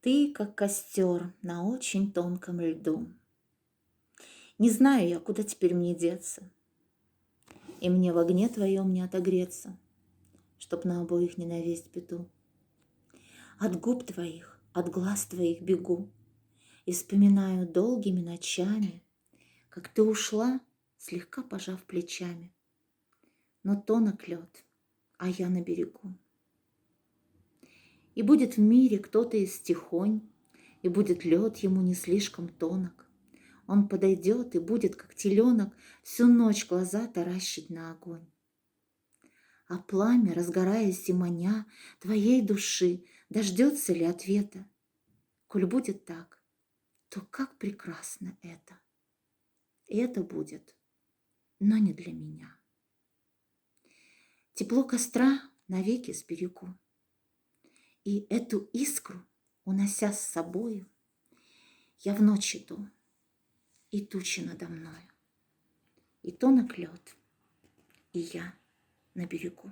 Ты, как костер на очень тонком льду. Не знаю я, куда теперь мне деться, и мне в огне твоем не отогреться, чтоб на обоих не навесть беду. От губ твоих, от глаз твоих бегу и вспоминаю долгими ночами, как ты ушла, слегка пожав плечами. Но тонок лед, а я на берегу. И будет в мире кто-то из тихонь, и будет лед ему не слишком тонок. Он подойдет и будет, как теленок, всю ночь глаза таращить на огонь. А пламя, разгораясь и маня твоей души, дождется ли ответа? Коль будет так, то как прекрасно это! И это будет, но не для меня. Тепло костра навеки сберегу, и эту искру, унося с собою, я в ночь иду, и тучи надо мною, и тонок лед, и я на берегу.